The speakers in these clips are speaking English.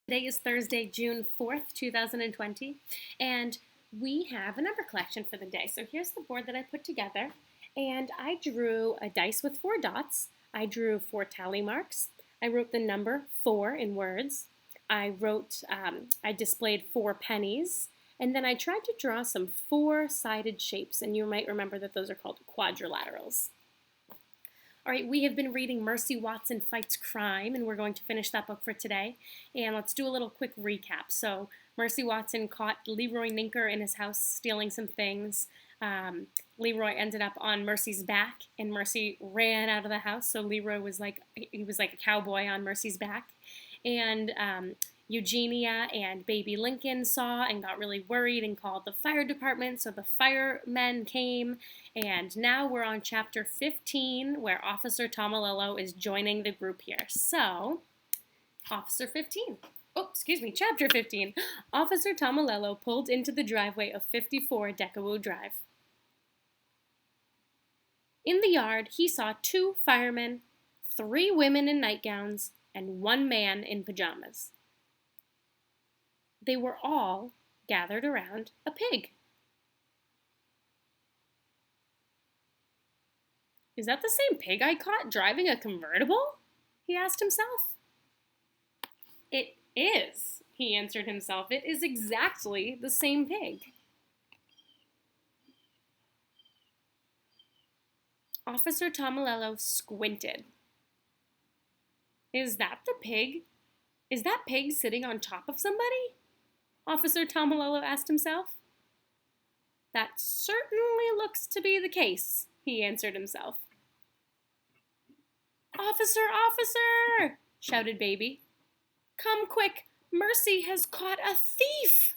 Today is Thursday, June 4th, 2020, and we have a number collection for the day. So here's the board that I put together, and I drew a dice with 4 dots. I drew 4 tally marks. I wrote the number 4 in words. I displayed 4 pennies, and then I tried to draw some 4-sided shapes, and you might remember that those are called quadrilaterals. All right, we have been reading Mercy Watson Fights Crime, and we're going to finish that book for today. And let's do a little quick recap. So Mercy Watson caught Leroy Ninker in his house stealing some things. Leroy ended up on Mercy's back, and Mercy ran out of the house. So Leroy was like a cowboy on Mercy's back. And Eugenia and baby Lincoln saw and got really worried and called the fire department, so the firemen came, and now we're on chapter 15 where Officer Tomalolo is joining the group here. So, chapter 15. Officer Tomalolo pulled into the driveway of 54 Decawoo Drive. In the yard, he saw 2 firemen, 3 women in nightgowns, and 1 man in pajamas. They were all gathered around a pig. Is that the same pig I caught driving a convertible? He asked himself. It is, he answered himself. It is exactly the same pig. Officer Tomalolo squinted. Is that the pig? Is that pig sitting on top of somebody? Officer Tomalolo asked himself. That certainly looks to be the case, he answered himself. Officer, officer, shouted Baby. Come quick, Mercy has caught a thief.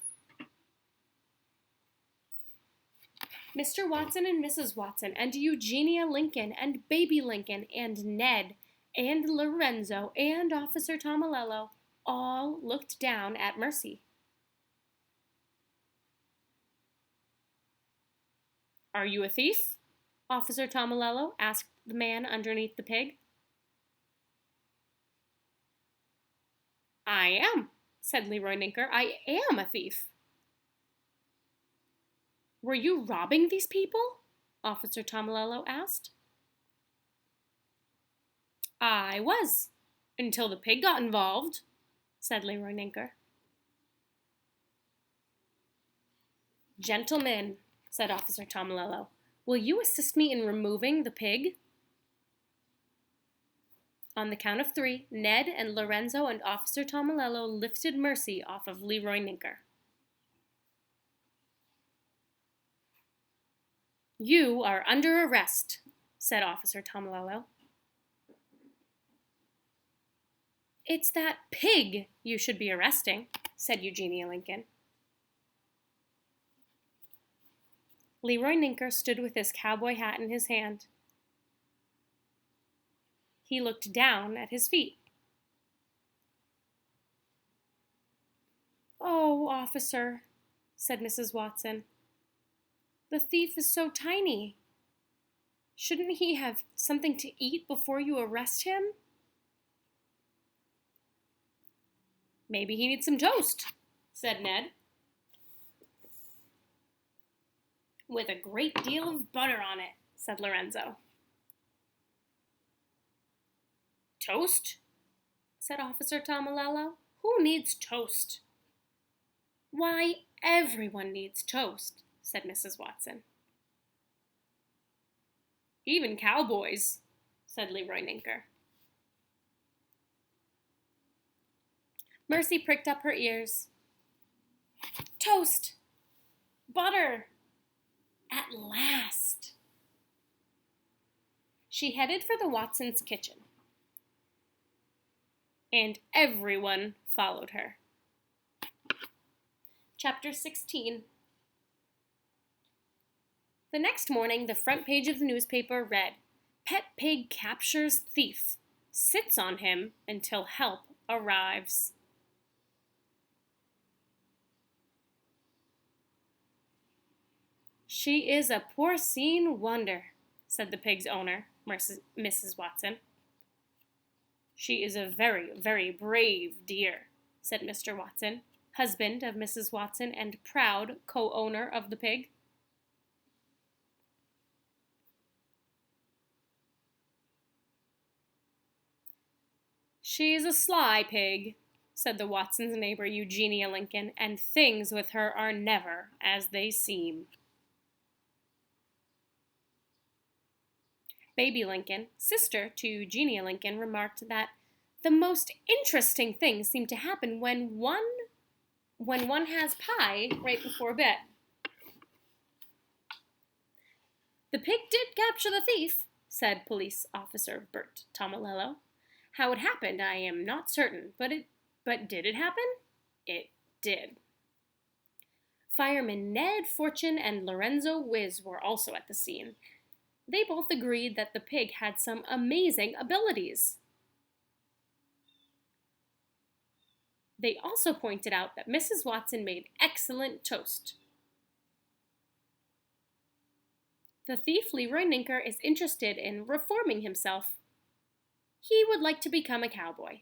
Mr. Watson and Mrs. Watson and Eugenia Lincoln and Baby Lincoln and Ned and Lorenzo and Officer Tomalolo all looked down at Mercy. Are you a thief? Officer Tomalolo asked the man underneath the pig. I am, said Leroy Ninker. I am a thief. Were you robbing these people? Officer Tomalolo asked. I was, until the pig got involved, said Leroy Ninker. Gentlemen, said Officer Tomalolo, will you assist me in removing the pig? On the count of 3, Ned and Lorenzo and Officer Tomalolo lifted Mercy off of Leroy Ninker. You are under arrest, said Officer Tomalolo. It's that pig you should be arresting, said Eugenia Lincoln. Leroy Ninker stood with his cowboy hat in his hand. He looked down at his feet. Oh, officer, said Mrs. Watson. The thief is so tiny. Shouldn't he have something to eat before you arrest him? Maybe he needs some toast, said Ned. With a great deal of butter on it, said Lorenzo. Toast? Said Officer Tomalolo. Who needs toast? Why, everyone needs toast, said Mrs. Watson. Even cowboys, said Leroy Ninker. Mercy pricked up her ears. Toast! Butter! At last! She headed for the Watsons' kitchen, and everyone followed her. Chapter 16. The next morning, the front page of the newspaper read, Pet Pig Captures Thief, Sits on Him Until Help Arrives. She is a porcine wonder, said the pig's owner, Mrs. Watson. She is a very, very brave deer, said Mr. Watson, husband of Mrs. Watson and proud co-owner of the pig. "She's a sly pig," said the Watsons' neighbor Eugenia Lincoln, "and things with her are never as they seem." Baby Lincoln, sister to Eugenia Lincoln, remarked that the most interesting things seem to happen when one has pie right before bed. "The pig did capture the thief," said Police Officer Bert Tomilello. "How it happened, I am not certain, but did it happen? It did." Firemen Ned Fortune and Lorenzo Wiz were also at the scene. They both agreed that the pig had some amazing abilities. They also pointed out that Mrs. Watson made excellent toast. The thief Leroy Ninker is interested in reforming himself. He would like to become a cowboy.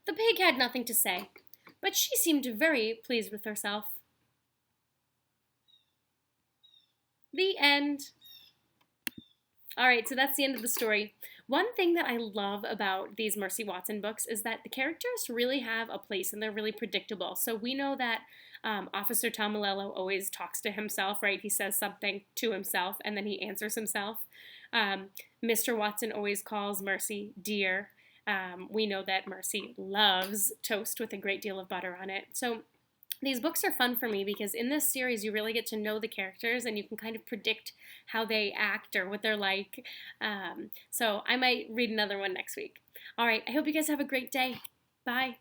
The pig had nothing to say, but she seemed very pleased with herself. The end. All right, so that's the end of the story. One thing that I love about these Mercy Watson books is that the characters really have a place and they're really predictable. So we know that Officer Tomilello always talks to himself, right? He says something to himself and then he answers himself. Mr. Watson always calls Mercy dear. We know that Mercy loves toast with a great deal of butter on it. So these books are fun for me because in this series you really get to know the characters and you can kind of predict how they act or what they're like. So I might read another one next week. All right, I hope you guys have a great day. Bye.